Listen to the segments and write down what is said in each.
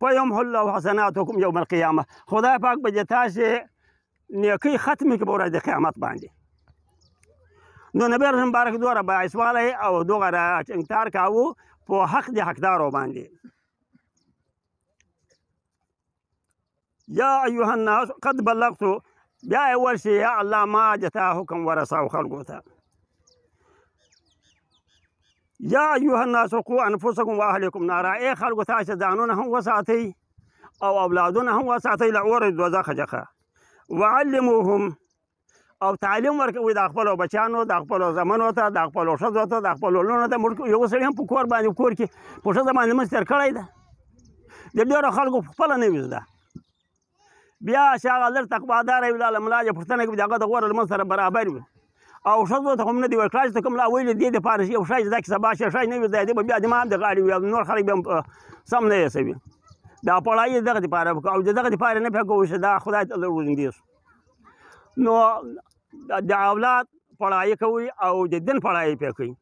فیمحو الله حسناتکم یوم القیامه. خدای پاک به دې تاسې نیکۍ ختمې کړي په ورځ د قیامت باندې. نو نبی رسول مبارک دومره باعثوالی او دومره ټینګار کاوه په حق د حقدارو باندې. یا ایها الناس قد بلغتو، بیا یې ویل چې یا الله ما د تا حکم ورساو خلکو ته. یا ایها الناس قوا انفسکم واهلیکم نارا، ای خلکو تاسې ځانونه هم وساتئ او اولادونه هم وساتئ له اور دوزخ څخه. وعلموهم، او تعلیم ورکوئ د خپلو بچیانو، د خپلو زامنو ته، د خپلو ښځو ته، د خپلو لوڼو ته. موږ یو سړي هم په کور باندې کور کې په ښځه باندې مزد تېر کړی ده، د ډېرو خلکو خپله نه وي زده. بیا چې هغه لږ تقواداره وي له ملا یې پوښتنه کوي د هغه د غوره لمونځ سره برابر وي. او ښځو ته هم نه دي ویل کړی چې ته کوم لا ویلې دې دپاره یو شی دا کیسه باشه شی نه وي زده، دې به بیا دماغ د غاړې وي او نور خلک بیا سم نه ایسوي. دا پړایي دغه دپاره او د دغه دپاره نه پوه کوو چې دا خدای ته ورنږدې شو. نو د اولاد پړایي کوي او د دین پړایي پرې کوي.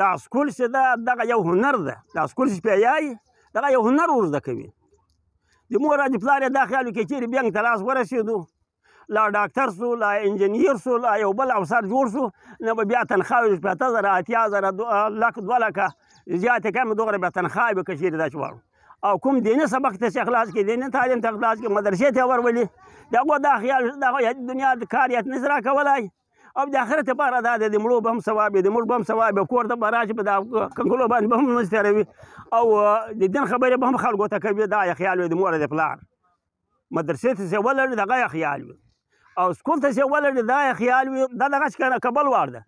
دا سکول چې ده دغه یو هنر ده. دا سکول چې پرې یایي دغه یو هنر ور زده کوي. د مور او د پلار یې دا خیال وي که چېرې بینک ته لاس ورسېدو، لا ډاکټر سو، لا انجینیر سو، لا یو بل افسر جوړ سو، نه به بیا تنخواوې 80,000 80,000 لک 2 لکه زیاتې کمې دوغره بیا تنخوا به که چېرې دا چواړو. او کوم دیني سبق ته چې اخلاص کړي، دیني تعلیم ته اخلاص کړي، مدرسې ته ورولي، د هغو دا خیال د دنیا د کار یې نشي راکولی او د آخرت لپاره دا دی د مړو به هم ثواب وي، د موږ به هم ثواب وي، کور ته به راشي په دا کنګلو باندې به هم لمونځ تېروي او د دین خبرې به هم خلکو ته کوي. دا یې خیال وي د مور او د پلار. مدرسې ته چې ولري دغه یې خیال وي او سکول ته چې ولري دا یې خیال وي. دا دغسې که نه کبل وار ده.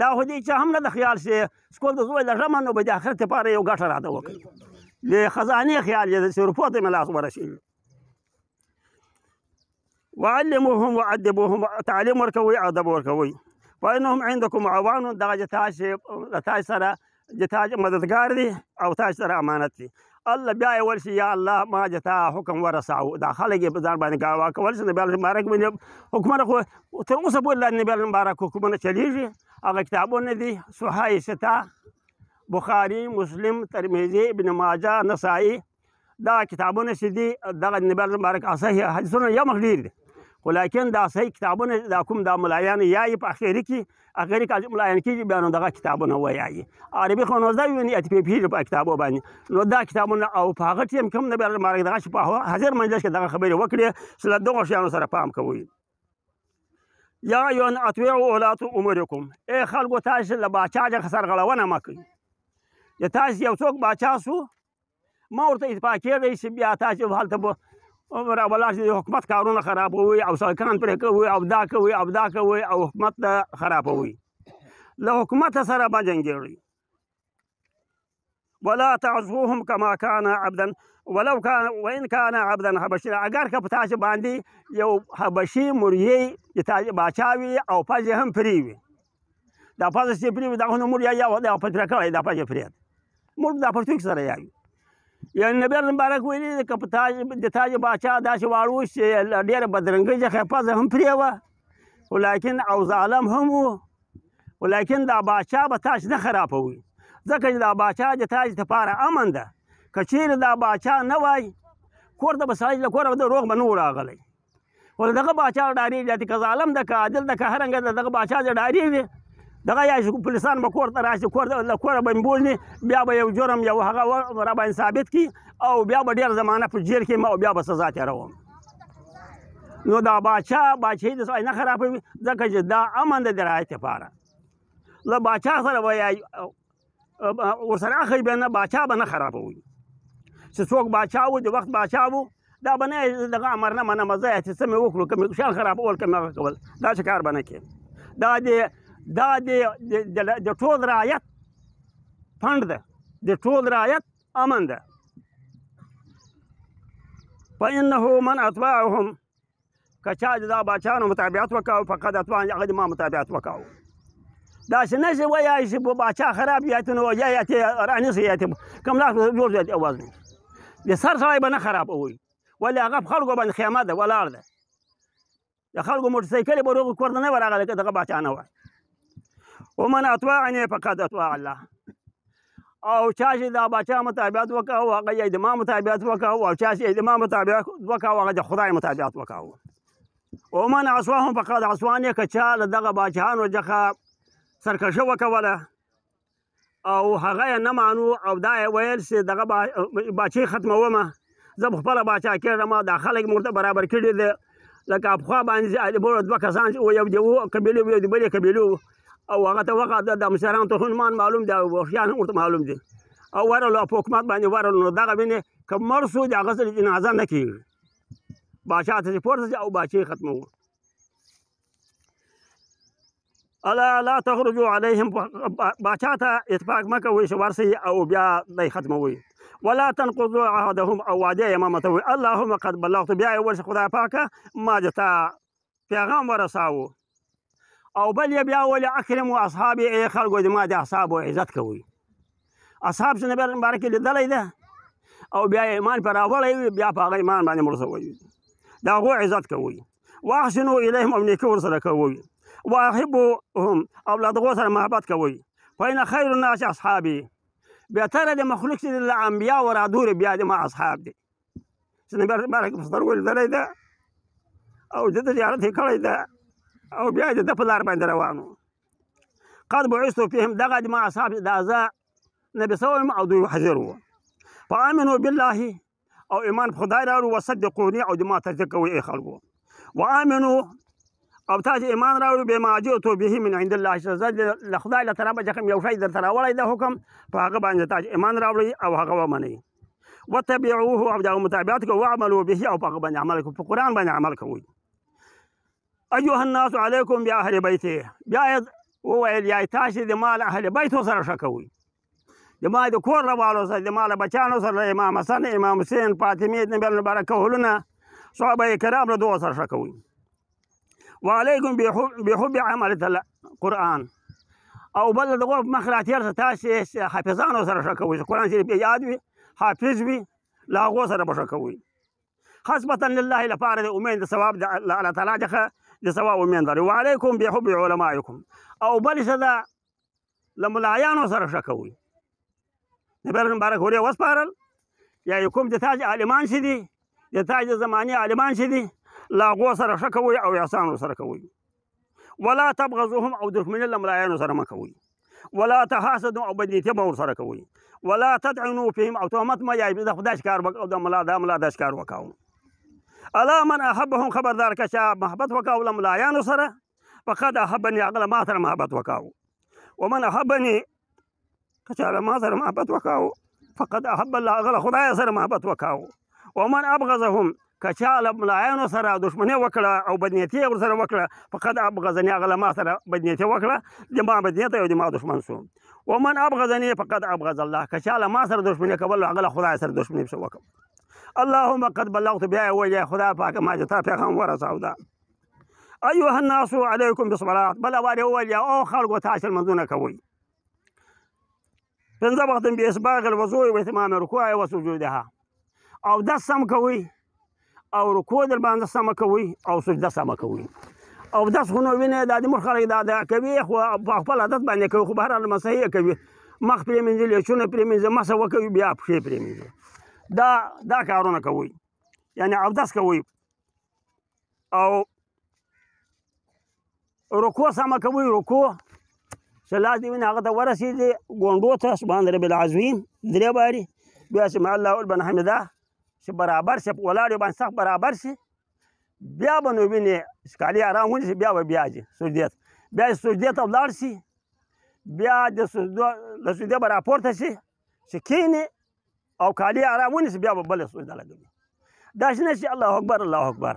دا خو دې چا هم نه د خیال چې سکول ته زوی لږمه نو به د آخرت لپاره یو ګټه راته وکړي. د خزانې خیال یې چې روپو ته مې لاس ورسېږي. وعلموهم وادبوهم، تعلیم ورکوئ او ادب ورکوئ. فانهم عندکم عوان، دغه د تاسې سره د تاسې مددګار دي او تاسې سره امانت دي. الله بیا یې ویل چې یا الله ما د تا حکم ورساو. دا خلک یې په ځان باندې ګواښ کول چې نبي مبارک باندې حکمونه خو تر اوسه پورې لا نبي مبارک حکمونه چلیږي. هغه کتابونه دي صحیح سته، بخاري، مسلم، ترمذي، ابن ماجه، نسائي. دا کتابونه چې دي دغه نبي مبارک صحیح حدیثونه یو مخ ډېر دي، خو لیکن دا صحیح کتابونه دا کوم دا ملایان یایي په اخري کې ملایان کېږي بیا نو دغه کتابونه ویایي. عربي خو نو زده وي اتې پوهېږي په کتابو باندې. نو دا کتابونه او په هغه ټیم کې هم نبي مبارک دغه چې په حاضر مجلس کې دغه خبرې وکړې چې له دغو شیانو سره پام کوئ. یا ایها اطیعوا ولاة امورکم، ای خلکو تاسې له باچا څخه سرغړونه مه کوئ. د تاسې یو څوک باچا سو مه ورته اتفاق کېږئ چې بیا تاسې هلته به راولاړ شي د حکومت کارونه خرابوي او سړکان پرې کوي او دا کوي او دا کوي او حکومت ته خرابوي. له حکومت سره مه جنګېږئ. ولا تعصوهم كما كان عبدا ولو كان وان كان عبدا حبشيا، اگر که په تاسې باندې یو حبشي مریی د تاسې باچا وي او پزې هم پرې وي. دا پزه چې پرې وي دغه نو مور یا دا پتره کړی دا پزې پرې موږ دا پرتوک سره یایو. یعنې نبي مبارک ویلي که په د تاج باچا داسې واړو چې ډېره بدرنګۍ څخه پزه هم پرې وه خو لیکن او ظالم هم و، خو لیکن دا باچا به تاج نه خرابوي ځکه چې دا باچا د تاج دپاره امن ده. که چیرې دا باچا نه وای کور ته به سړی له کوره روغ به نه و راغلی. خو دغه باچا ډارېږي که ظالم ده که عادل ده که هرنګه ده دغه باچا چې ډارېږي دغه یا پولیسان به کور ته راشي له کوره به یې بولني بیا به یو جرم یو هغه را باندې ثابت کړي او بیا به ډېر زمانه په جیل کې او بیا به سزا تېروم. نو دا باچاهي د سړی نه خرابوي ځکه چې دا امن ده د رعایت لپاره. له باچا سره به ورسره اخی به نه باچا به نه خرابوي. چې څوک باچا و د وخت باچا و دا به نه دغه امر نه منمه زه چې څه مې وکړو که مې شیان خرابول که مې هغه کول دا چې کار به نه کوي. دا د ټول رعایت فنډ ده، د ټول رعایت امن ده. فانه من اطبعهم که چا د دا باچانو متابعت وکړو فقد اطبع هغه د ما متابعت وکړو. داسې نه چې وایي چې باچا خراب یاتې نو یا یاتې رانیسي یاتې کوم لاس جوړ دی اواز نه د سر سړی به نه خرابوي ولې هغه په خلکو باندې خیامت ده ولاړ ده. د خلکو موټرسایکل به روغ کور ته نه ورغلی که دغه باچا نه وای. ومن اطاعنی فقد اطاع الله، او چا چې د باچا مطابقت وکاو هغه یې د ما مطابقت وکاو، او چا چې د ما مطابقت وکاو هغه د خدای مطابقت وکاو. ومن عصاهم فقد عصواني، که چا له دغه باچاهانو څخه سرکشي وکوله او هغه یې نه مانو او دا یې ویل چې دغه باچې ختمومه، زه په خپله باچا کېږم، دا خلک موږ ته برابر کړي دي. لکه پخوا باندې دوه کسان چې یو د یوه قبیلې و یو د بلې قبیلې او هغه ته وقع د مشرانو ته خونمان معلوم دی او وحشیان هم ورته معلوم دي او ورلو په حکومت باندې ورلو. نو دغه وینې که مړ شو د هغه سره جنازه نه کېږي، باچا ته چې پورته شي او باچې ختموو. الا لا تخرجوا عليهم، باچا ته اتفاق مه کوئ چې ورسئ او بیا دی ختموئ. ولا تنقضوا عهدهم، او وعده یې مه ماتوئ. اللهم قد بلغت، بیا یې وویل چې خدای پاکه ما د تا پیغام ورساوو. او بل یې بیا وویل اکرموا اصحابي، ای خلکو د ما د اصحابو عزت کوئ. اصحاب چې نبي مبارک یې لیدلی ده او بیا یې ایمان پرې راوړی وي، بیا په هغه ایمان باندې مړ شوی وي، د هغو عزت کوئ. واحسنوا الیهم، او نیکي ورسره کوئ. واحبوهم، او له دغو سره محبت کوئ. فإن خیر الناس اصحابي، بهتره د مخلوق چې له انبیاو رادورې بیا د ما اصحاب دي. چې نبي مبارک په سترګو لیدلی ده او د ده زیارت یې کړی ده او بیا د ده په لار باندې روان و. قد بعثت فیهم، دغه د ما اصحاب دا زه نبي سوی یم او دوی حاضر وو. فآمنوا بالله، او ایمان په خدای راوړو. وصدقوني، او د ما تصدیق کوئ ای خلکو. وآمنوا، او تاسې ایمان راوړو بما جئت به من عند الله، چې زه له خدای له طرفه چې کوم یو شی درته راوړی ده حکم، په هغه باندې تاسې ایمان راوړئ او هغه ومنئ. واتبعوه، او د هغه متابعت کوئ. واعملوا به، او په هغه باندې عمل کوئ، په قرآن باندې عمل کوئ. ایها الناس علیکم باهل بیته، بیا یې وویل یا تاسې د ما له اهل بیتو سره ښه کوئ، د ما د کور روالو سره، د ما له بچیانو سره، امام حسن، امام حسین، فاطمې نبي المبارک کهولونه، صحابه کرام له دغو سره ښه کوئ. وعلیکم بحب عمل القرآن، او بل دغو مخ راتېر شه تاسې حافظانو سره ښه کوئ، چې قرآن شریف یې یاد وي، حافظ وي، له هغو سره به ښه کوئ. خصبة لله، لپاره د امید د ثواب د الله تعالی څخه د ثواب امید لري. وعلیکم بحب علمائکم، او بل څه ده له ملایانو سره ښه کوئ. نبي مبارک ورې وسپارل، یا کوم د تاج عالمان چې دي، د تاج د زمانې عالمان چې دي، له هغو سره ښه کوئ او احسان ورسره کوئ. ولا تبغضوهم، او دښمني له ملایانو سره مه کوئ. ولا تحاسدوا، او بدنیتي مه ورسره کوئ. ولا تدعنوا فيهم، او تهمت مه یایئ د خدای ښکار او د ملا د ښکار وکاو. الا من احبهم، خبردار که چا محبت وکاو له ملایانو سره، فقد احبني، هغه له ما سره محبت وکاو. ومن احبني، که چا له ما سره محبت وکاو، فقد احب الله، هغه له خدای سره محبت وکاو. ومن ابغضهم، که چا له ملایانو سره دښمني وکړه او بدنیتي یې ورسره وکړه، فقد ابغضني، هغه له ما سره بدنیتي وکړه، د ما بدنیت او د ما دښمن شو. ومن ابغضني فقد ابغض الله، که چا له ما سره دښمني کول، هغه له خدای سره دښمني پسې وکړه. اللهم قد بلغت، بیا یې وویل خدای پاکه ما د تا پیغام ورساو ده. ایها الناس علیکم بالصلاة، بله وار یې وویل او خلکو تاسې لمونځونه کوئ 15 وخت بإسباغ الوضوء وإتمام الركوع وسجودها، او دس سم کوئ، او رکوع در باندې سمه کوئ، او سجده سمه کوئ. او دس خو نو وینې دا د مور خلک دا کوي، خو په خپل عادت باندې کوي، خو بهرحال مسحې یې کوي، مخ پرې مینځي، لاسونه پرې مینځي، مسح وکوي، بیا پښې پرې مینځي. دا کارونه کوئ، یعنې اودس کوئ. او رکوع سمه کوئ، رکوع چې لاس دې وینې هغه ته ورسېږي، ګونډو ته سبحان رب العظیم 3 بارې، بیا سمع الله لمن حمده، چې برابر شي، په ولاړ باندې سخت برابر شي، بیا به نو وینې چې کالي ارام ونیسي، بیا به بیا ځي سجدې ته، بیا سجدې ته ولاړ شي، بیا د سجدې به راپورته شي چې کښېني او کالي ارام ونیسي، بیا به بله سجده لګوي. داسې نه چې الله اکبر الله اکبر،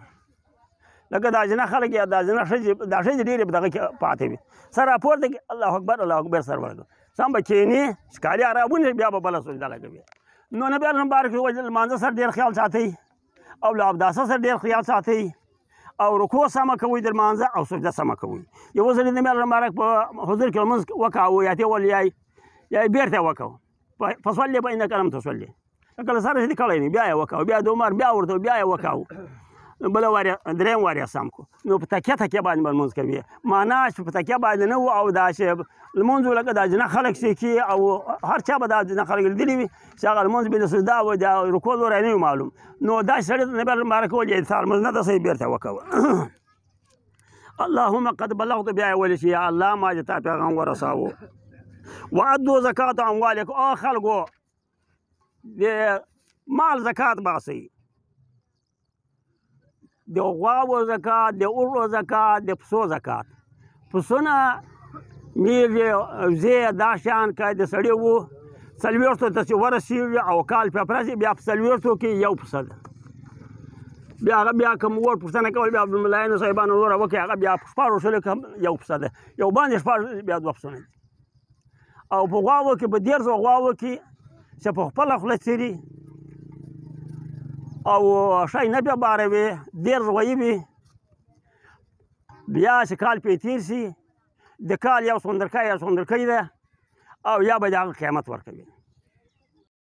لکه دا ځینې خلک یا دا ځینې ښځې، دا ښځې ډېرې په دغه کې پاتې وي، سر راپورته کړي الله اکبر الله اکبر سر ورکړي، سم به کښېني چې کالي ارام ونیسي، بیا به بله سجده لګوي. نو نبي مبارک وویل لمانځه سره ډېر خیال ساتئ، او له اوداسه سره ډېر خیال ساتئ، او رکوع سمه کوئ د لمانځه، او سجده سمه کوئ. یو ځل نبي مبارک په حضور کې لمونځ وکاوه، یا ته ویل یا یې بېرته وکاوه، فصلي فإنک لم تصلي، کله سره چې دې کړی نه، بیا یې وکاوه، بیا د عمر بیا ورته بیا یې وکاوه. بله وارې درېیم وارې سم کړو نو په تکیه باندې به لمونځ کوي معنا چې په تکیه باندې نه وو او دا چې لمونځ لکه دا جنه خلک چې کوي او هر چا به دا جنه خلک لیدلي وي چې هغه لمونځ بې د سجده او د رکوع لوری نه وي معلوم نو داسې سړي ته نبي مبارک وویل چې تا لمونځ نه ده صحیح بېرته وکوه اللهم قد بلغت بیا یې ویلې چې یا الله ما چې تا پیغام ورساوه وعدو زکات اموالکم او خلکو د مال زکات باسئ د غواوو زکات د اوړو زکات د پسو زکات پسونه میږي وزې دا شیان که د سړي وو څلوېښتو ته چې ورسېږي او کال پرې راشي بیا په څلوېښتو کې یو پسه ده بیا هغه بیا که مو پوښتنه کول بیا عبدالملاینو صاحبانو وروره وکړي هغه بیا په شپاړو شلو کې هم یو پسه ده یو باندې شپاړو بیا دوه پسونه دي او په غواوو کې په 1300 غواوو کې چې په خپله خوله څیري او شی نه بیا باروي 13 غویي وي بیا چې کال پرې تېر شي د کال یو سوندرکۍ ده او یا به د هغه قیمت ورکوي